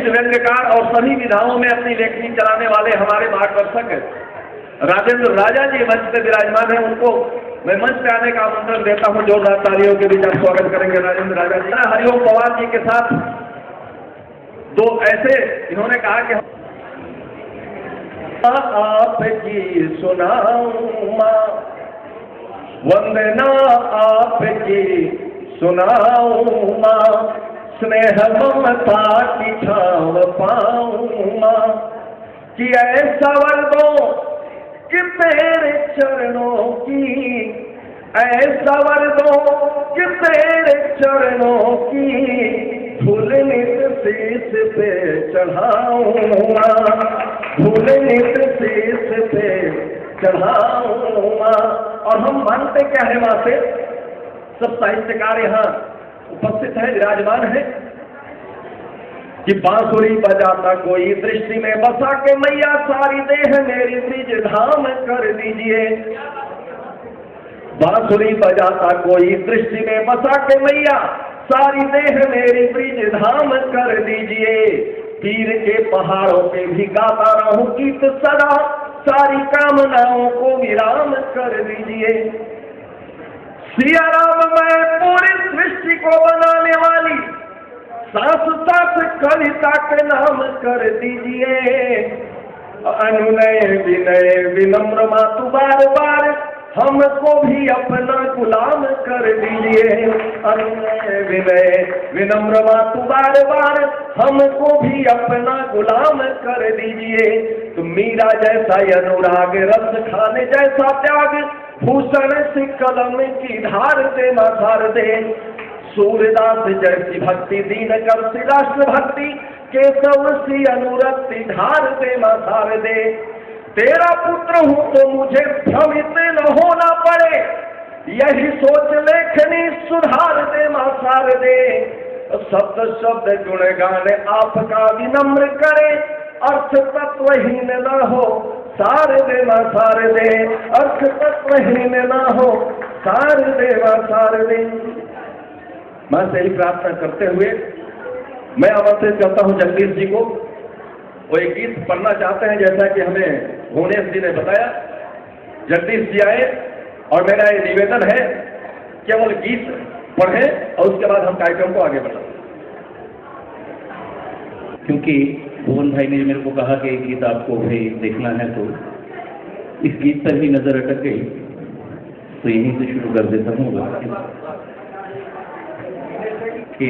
गीत, व्यंग्यकार और सभी विधाओं में अपनी लेखनी चलाने वाले हमारे मार्गदर्शक राजेंद्र राजा जी मंच पे विराजमान है। उनको मैं मंच पे आने का आमंत्रण देता हूं। जोरदार तालियों के बीच आप स्वागत करेंगे राजेंद्र राजा जी। हरिओम पवार जी के साथ दो ऐसे इन्होंने कहा कि आपकी सुनाऊं मां, वंदना आपकी सुनाऊं मां, स्नेह ममता की छाव पाऊं मां, कि ऐसा वर दो कि तेरे चरणों की, ऐसा वर दो कि तेरे चरणों की फूल नित शीश पे चढ़ाऊंगा, फूल नित शीश पे चढ़ाऊंगा। और हम मानते क्या है वहां से सब साहित्यकार यहाँ उपस्थित है, विराजमान है, कि बांसुरी बजाता कोई दृष्टि में बसा के मैया सारी देह मेरी ब्रिज धाम कर दीजिए। बांसुरी बजाता कोई दृष्टि में बसा के मैया सारी देह मेरी ब्रिज धाम कर दीजिए। पीर के पहाड़ों पे भी गाता रहूं गीत सदा, सारी कामनाओं को विराम कर दीजिए। सिया राम मैं पूरी सृष्टि को बनाने वाली सास सास कविता के नाम कर दीजिए। अनुनय विनय विनम्र मातु बार बार हमको भी अपना गुलाम कर दीजिए। अनुनय विनय विनम्र मातु बार बार हमको भी अपना गुलाम कर दीजिए। तो मीरा जैसा अनुराग, रस खाने जैसा त्याग, भूषण से कलम की धार दे ना धार दे। सूर्यदास जैसी भक्ति, दीन कर सी राष्ट्र भक्ति, केशव सी अनुरक्ति धार दे ना धार दे। तेरा पुत्र हूं तो मुझे भ्रमित न होना पड़े, यही सोच लेखनी सुधार दे ना सार दे। शब्द शब्द गुणगान आपका विनम्र करे, अर्थ तत्वहीन न हो सार दे ना सार दे। अर्थ तत्वहीन न हो सार दे ना सार दे। मैं से ही प्रार्थना करते हुए मैं आमंत्रित करता हूं जगदीश जी को। वो एक गीत पढ़ना चाहते हैं, जैसा कि हमें भुवनेश जी ने बताया। जगदीश जी आए और मेरा ये निवेदन है केवल गीत पढ़ें और उसके बाद हम कार्यक्रम को आगे बढ़ाएं। क्योंकि भुवन भाई ने मेरे को कहा कि एक गीत आपको भी देखना है, तो इस गीत पर ही नजर अटक गई, तो यहीं से शुरू कर देता हूँ कि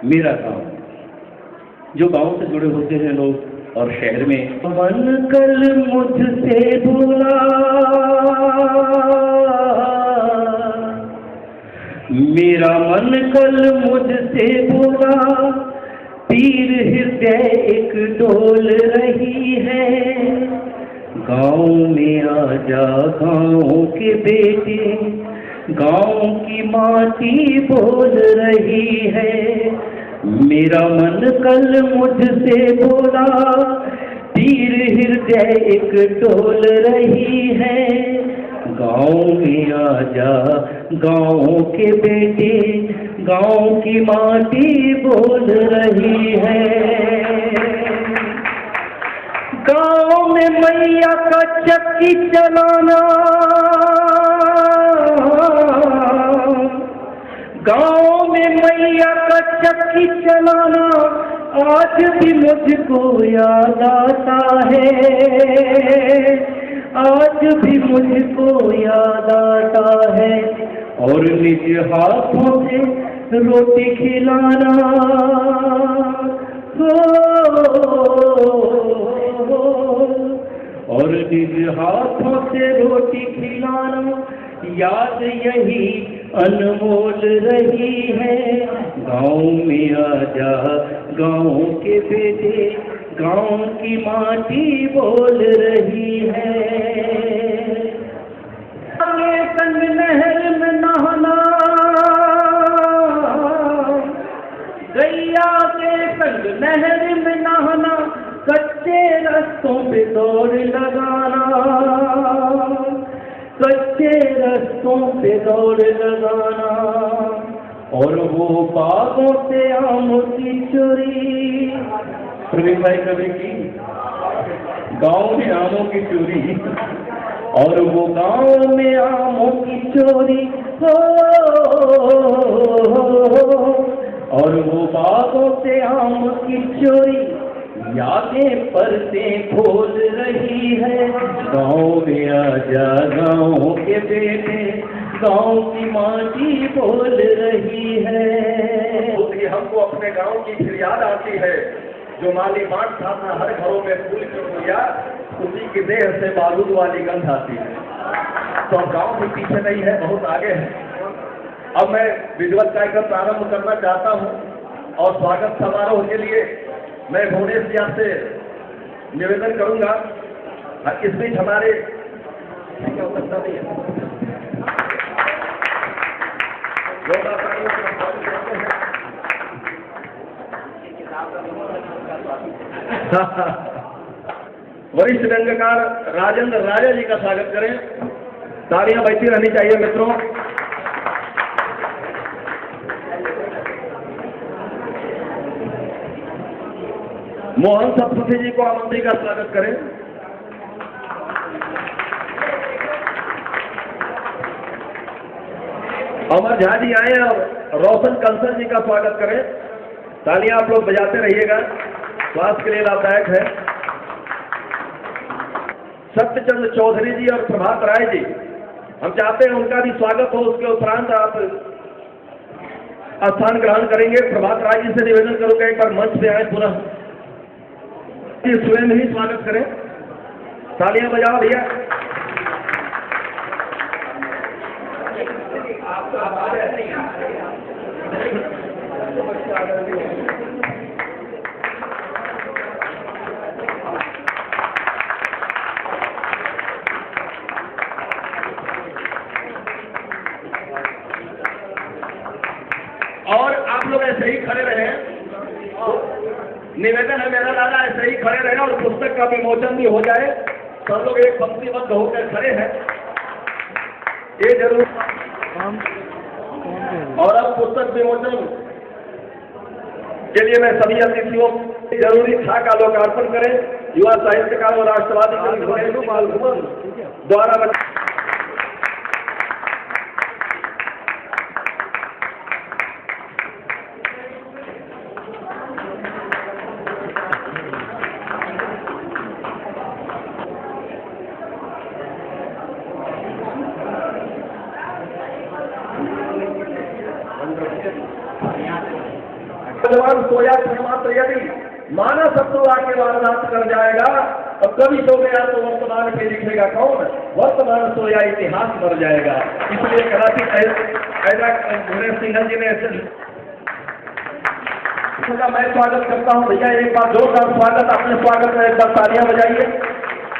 मेरा गांव, जो गांव से जुड़े होते हैं लोग और शहर में, मन कल मुझसे बोला, मेरा मन कल मुझसे बोला, तीर हृदय एक डोल रही है। गांव में आजा गांव के बेटे, गांव की माटी बोल रही है। मेरा मन कल मुझसे बोला, तीर हृदय एक डोल रही है। गांव में आजा गांव के बेटे, गांव की माटी बोल रही है। गांव में मैया का चक्की चलाना, गांव में मैया का चक्की चलाना आज भी मुझको याद आता है, आज भी मुझको याद आता है। और निज हाथों से रोटी खिलाना, और निज हाथों से रोटी खिलाना, याद यही अनमोल रही है। गांव में आजा गांव के बेटे, गांव की माटी बोल रही है। संग नहर में नहाना, गैया के संग नहर में नहाना, कच्चे रस्तों पे दौड़ लगाना, कच्चे रस्तों पे दौड़ लगाना। और वो बागों से आम की चोरी, प्रवीण भाई कभी की गांव में आमों की चोरी, और वो गांव में आमों की चोरी हो, और वो बागों से आम की चोरी यादें परतें खोल रही है। गांव में आजा गांव के बेटे, गांव की माटी बोल रही है। उसकी हमको अपने गांव की फिर याद आती है, जो माली बांटता था हर घरों में फूल की पूजा, उसी की देह से बारूद वाली गंध आती है। तो अब गांव भी पीछे नहीं है, बहुत आगे है। अब मैं विधिवत कार्यक्रम प्रारंभ करना चाहता हूं और स्वागत समारोह के लिए मैं भुवनेश जी आपसे निवेदन करूंगा। इस बीच हमारे क्या हो सकता नहीं है वरिष्ठ रंगकार राजेंद्र राजा जी का स्वागत करें। तालियां बजती रहनी चाहिए मित्रों। मोहन सप्तपति जी को आमंत्रित का स्वागत करें। अमर झा जी आए और रोशन कंसल जी का स्वागत करें। तालियां आप लोग बजाते रहिएगा, स्वास्थ्य के लिए लाभदायक है। सत्यचंद्र चौधरी जी और प्रभात राय जी, हम चाहते हैं उनका भी स्वागत हो। उसके उपरांत आप स्थान ग्रहण करेंगे। प्रभात राय जी से निवेदन करूंगा एक बार मंच पे आए, पुनः स्वयं ही स्वागत करें। तालियां बजाओ भैया। और आप लोग ऐसे ही खड़े रहे, निवेदन है मेरा दादा, ऐसे ही खड़े रहे और पुस्तक का विमोचन भी हो जाए। सब लोग एक पंक्तिबद्ध होकर खड़े हैं, ये जरूर। और अब पुस्तक विमोचन के लिए मैं सभी अतिथियों जरूरी था का लोकार्पण करें। युवा साहित्यकार और राष्ट्रवादी द्वारा भगवान सोया मात्र यदि माना शत्रु आके वारदात कर जाएगा, और कभी सो गया तो वर्तमान पे लिखेगा कौन, वर्तमान सोया इतिहास मर जाएगा। इसलिए कदाचित ऐसा भुवनेश सिंह जी ने मैं स्वागत करता हूँ। भैया एक बार जोरदार स्वागत, अपने स्वागत में एक बार तालियां बजाइए।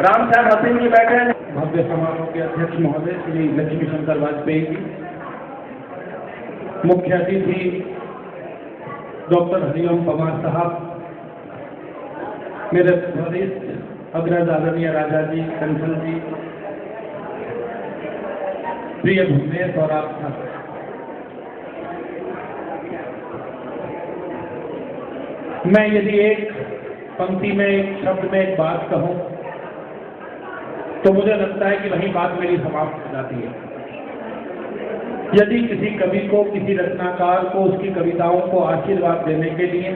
रामश्याम हसीन जी बैठे हैं। भव्य समारोह के अध्यक्ष महोदय श्री लक्ष्मी शंकर वाजपेयी जी, मुख्य अतिथि डॉक्टर हरिओम पवार साहब, मेरे वरिष्ठ अग्रज आदरणीय राजा जी, कंसल जी, प्रिय भुवनेश और आप सब, मैं यदि एक पंक्ति में, एक शब्द में एक बात कहूं तो मुझे लगता है कि वही बात मेरी समाप्त हो जाती है। यदि किसी कवि को, किसी रचनाकार को उसकी कविताओं को आशीर्वाद देने के लिए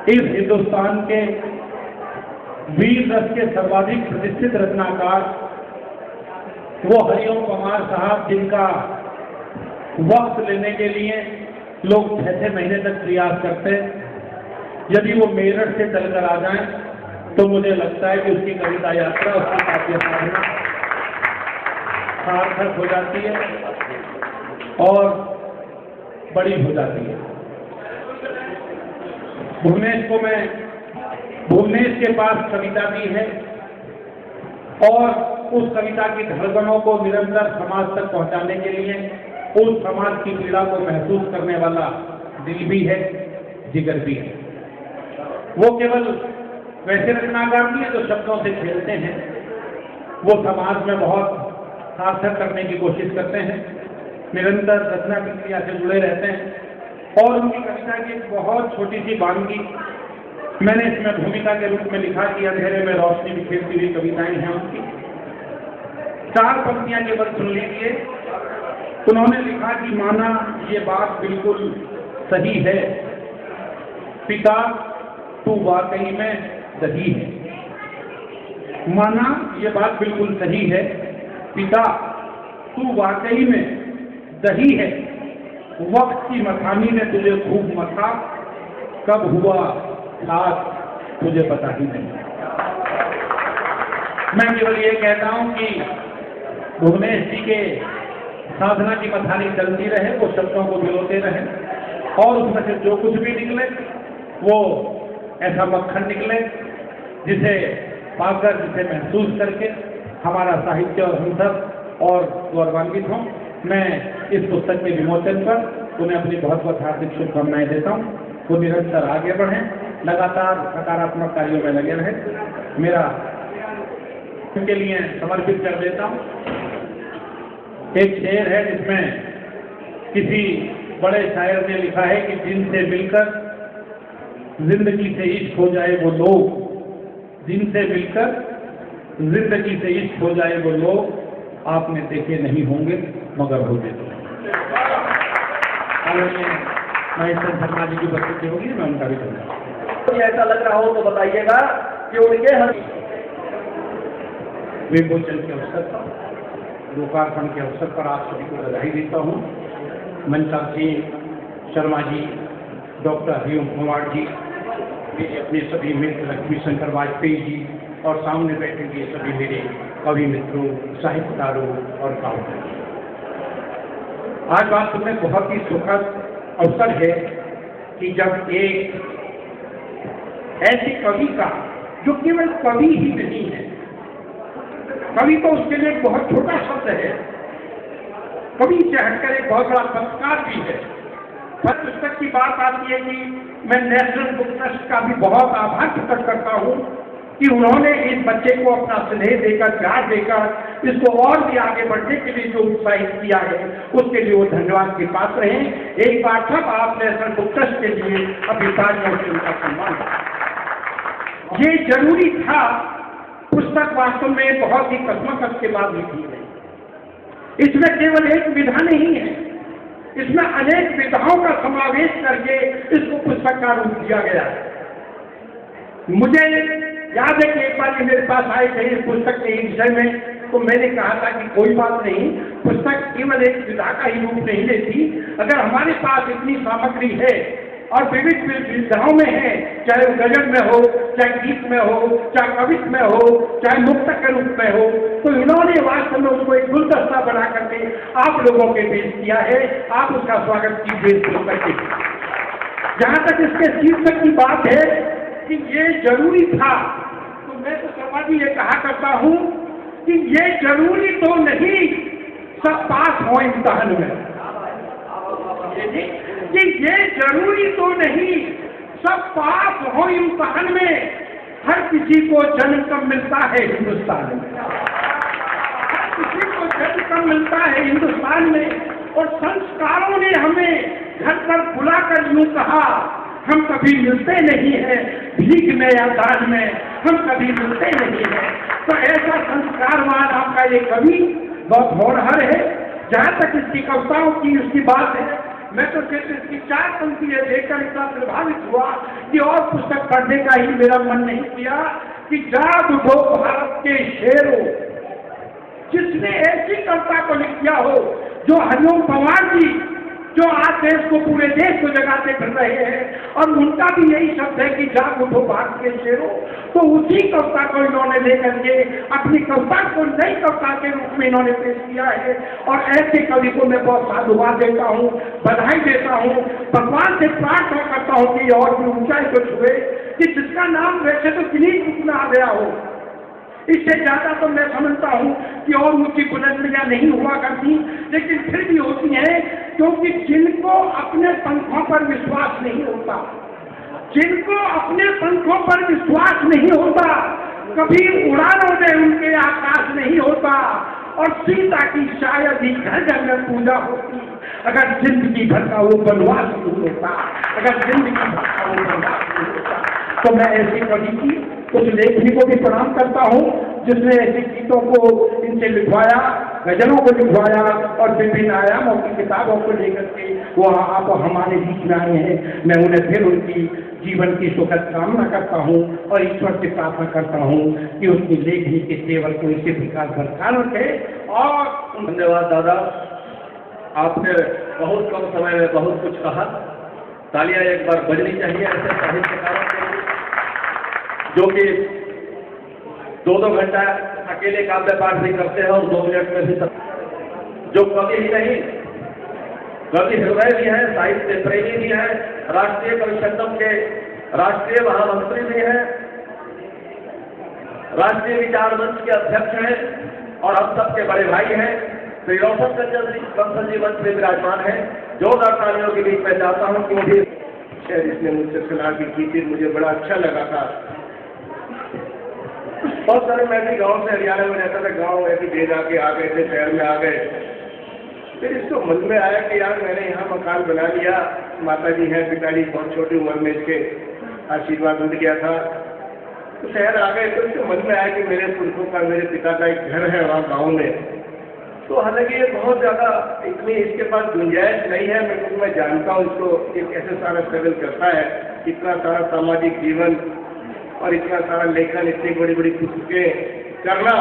इस हिंदुस्तान के वीर रस के सर्वाधिक प्रतिष्ठित रचनाकार वो हरिओम पवार साहब, जिनका वक्त लेने के लिए लोग 6-6 महीने तक प्रयास करते हैं, यदि वो मेरठ से चलकर आ जाएं तो मुझे लगता है कि उसकी कविता यात्रा, उसकी काव्य साधना सार्थक हो जाती है और बड़ी हो जाती है। भुवनेश के पास कविता भी है और उस कविता की धड़कनों को निरंतर समाज तक पहुंचाने के लिए उस समाज की पीड़ा को महसूस करने वाला दिल भी है, जिगर भी है। वो केवल वैसे रचनाकार नहीं है जो शब्दों से खेलते हैं, वो समाज में बहुत सार्थक करने की कोशिश करते हैं, निरंतर रचना प्रक्रिया से जुड़े रहते हैं। और उनकी कविता की एक बहुत छोटी सी वानगी मैंने इसमें भूमिका के रूप में लिखा कि अंधेरे में रोशनी बिखेरती हुई कविताएं हैं उनकी। 4 पंक्तियां केवल सुन लीजिए। उन्होंने लिखा कि माना ये बात बिल्कुल सही है, पिता तू वाकई में दही है। माना ये बात बिल्कुल सही है, पिता तू वाकई में दही है। वक्त की मथानी ने तुझे खूब मथा, कब हुआ खास तुझे पता ही नहीं। मैं केवल ये कहता हूं कि भुवनेश जी के साधना की मथानी चलती रहे, वो शब्दों को भिगोते रहे और उसमें से जो कुछ भी निकले वो ऐसा मक्खन निकले जिसे पाकर, जिसे महसूस करके हमारा साहित्य और हम सब और गौरवान्वित हों। मैं इस पुस्तक के विमोचन पर उन्हें अपनी बहुत बहुत हार्दिक शुभकामनाएं देता हूँ। वो निरंतर आगे बढ़ें, लगातार सकारात्मक कार्यों में लगे रहें। मेरा उनके लिए समर्पित कर देता हूँ। एक शेर है जिसमें किसी बड़े शायर ने लिखा है कि जिनसे मिलकर जिंदगी से इश्क हो जाए वो लोग, जिनसे मिलकर जिंदगी से इश्क हो जाए वो लोग, आपने देखे नहीं होंगे मगर हो गए। महेश्वर शर्मा जी की उपस्थिति होगी, मैं उनका भी कहूँगा। ऐसा लग रहा हो तो बताइएगा कि उनके विमोचन के अवसर पर, लोकार्पण के अवसर पर आप सभी को बधाई देता हूँ। मनसा सिंह शर्मा जी, डॉक्टर हरिओम कुमार जी, अपने सभी मित्र लक्ष्मी शंकर वाजपेयी जी और सामने बैठे हुए सभी मेरे कवि मित्रों, साहित्यकारों और काव्य। आज बात में बहुत ही सुखद अवसर है कि जब एक ऐसी कवि का जो केवल कवि ही नहीं है, कवि तो उसके लिए एक बहुत छोटा शब्द है, कवि से हटकर एक बहुत बड़ा संस्कार भी है। पर पुस्तक की बात आती है कि मैं नेशनल बुक ट्रस्ट का भी बहुत आभार प्रकट करता हूँ कि उन्होंने इस बच्चे को अपना स्नेह देकर, प्यार देकर इसको और भी आगे बढ़ने के लिए जो उत्साहित किया है, उसके लिए वो धन्यवाद के पात्र रहे। एक बार सब आप नेशनल बुक ट्रस्ट के लिए अभिभाषणों से उनका सम्मान। ये जरूरी था। पुस्तक वास्तव में बहुत ही कस्मकस के बाद लिखी गई। इसमें केवल एक विधा नहीं है, इसमें अनेक विधाओं का समावेश करके इसको पुस्तक का रूप दिया गया है। मुझे याद है कि एक बार मेरे पास आए थे इस पुस्तक के विषय में, तो मैंने कहा था कि कोई बात नहीं, पुस्तक केवल एक विधा का ही रूप नहीं लेती। अगर हमारे पास इतनी सामग्री है और विविध विधाओं में है, चाहे वो गजल में हो, चाहे गीत में हो, चाहे कवित्व में हो, चाहे मुक्तक के रूप में हो, तो इन्होंने वास्तव में उसको एक गुलदस्ता बना करके आप लोगों के पेश किया है। आप उसका स्वागत कीजिए पुस्तक के। जहाँ तक इसके शीर्षक की बात है कि ये जरूरी था, तो मैं तो शर्मा जी ये कहा करता हूँ कि ये जरूरी तो नहीं सब पास हो इम्तहान में, कि ये जरूरी तो नहीं सब पास हो इम्तहान में। हर किसी को जन्म कब मिलता है हिंदुस्तान में, हर किसी को जन्म कब मिलता है हिंदुस्तान में। और संस्कारों ने हमें घर पर बुलाकर यूं कहा, हम कभी मिलते नहीं हैं भीख में या दान में, हम कभी मिलते नहीं हैं। तो ऐसा संस्कारवान आपका ये कवि बहुत होनहार है। जहाँ तक इसकी कविताओं की उसकी बात है, मैं तो सिर्फ इसकी 4 पंक्तियां देखकर इतना प्रभावित हुआ कि और पुस्तक पढ़ने का ही मेरा मन नहीं किया। कि जाग उठो भारत के शेरों, जिसने ऐसी कविता को लिख दिया हो जो हरिओम पवार जी, जो आज देश को, पूरे देश को जगाते फिर रहे हैं, और उनका भी यही शब्द है कि जाग उठो भारत के शेरों। तो उसी कविता को इन्होंने लेकर के अपनी कविता को नई कविता के रूप में इन्होंने पेश किया है। और ऐसे कवि को मैं बहुत साधुवाद देता हूँ, बधाई देता हूँ, भगवान से प्रार्थना करता हूँ कि और भी ऊंचाई को छुए, कि जिसका नाम वैसे तो गिनीज बुक में आ गया हो। इससे ज्यादा तो मैं समझता हूँ कि और ऊंची बुलंदियां नहीं हुआ करती, लेकिन फिर भी होती हैं, क्योंकि जिनको अपने पंखों पर विश्वास नहीं होता, जिनको अपने पंखों पर विश्वास नहीं होता, कभी उड़ानों में उनके आकाश नहीं होता। और सीता की शायद ही घर घर में पूजा होती अगर जिंदगी भर का वो बनवास नहीं होता, अगर जिंदगी भर का वो बनवास नहीं होता। तो मैं ऐसी कवि की कुछ लेखनी को भी प्रणाम करता हूँ जिसने ऐसे गीतों को इनसे लिखवाया, गजलों को लिखवाया और विभिन्न आयामों की किताबों को लेकर के वो आप हमारे बीच में आए हैं। मैं उन्हें फिर उनकी जीवन की सुखद कामना करता हूँ और ईश्वर से प्रार्थना करता हूँ कि उसकी लेखनी के सेवन को इसे विकास बरकरार रखे। और धन्यवाद दादा, आपने बहुत कम समय में बहुत कुछ कहा। तालियां एक बार बजनी चाहिए ऐसे साहित्यकारों के लिए जो कि 2-2 घंटा अकेले काव्य पाठ भी करते हैं और 2 मिनट में भी जो कवि ही नहीं, कवि हृदय भी है, साहित्य प्रेमी भी है, राष्ट्रीय परिषदम के राष्ट्रीय महामंत्री भी हैं, राष्ट्रीय विचार मंच के अध्यक्ष हैं और हम सबके बड़े भाई हैं। श्री रोशन कंसल जी मंच में विराजमान है। जोरदार तालियों के बीच मैं चाहता हूँ कि मुझे जिसने मुझसे सलाह भी की थी, मुझे बड़ा अच्छा लगा था। बहुत सारे मैं भी गाँव से हरियाणा में रहता था, गाँव ऐसे भेज आके आ गए थे, शहर में आ गए। फिर इसको मन में आया कि यार मैंने यहाँ मकान बना लिया, माता जी हैं, पिताजी बहुत छोटी उम्र में इसके आशीर्वाद मिल गया था, तो शहर आ गए। तो इसको मन में आया कि मेरे पुरखों का, मेरे पिता का एक घर है वहाँ गाँव में। तो हालांकि ये बहुत ज़्यादा इतनी इसके पास गुंजाइश नहीं है, क्योंकि मैं जानता हूँ इसको ये कैसे सारा स्ट्रगल करता है, इतना सारा सामाजिक जीवन और इतना सारा लेखन, इतनी बड़ी बड़ी पुस्तकें करना,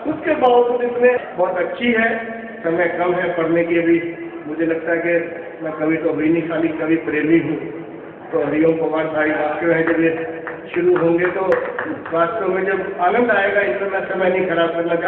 उसके बावजूद इसमें बहुत अच्छी है। समय कम है पढ़ने की अभी, मुझे लगता है कि मैं कवि तो हुई नहीं, खाली कवि प्रेमी हूँ। तो हरिओम पवार भाई वाक्य है, जब ये शुरू होंगे तो वास्तव में जब आनंद आएगा, इसमें मैं समय नहीं खराब करना चाहता।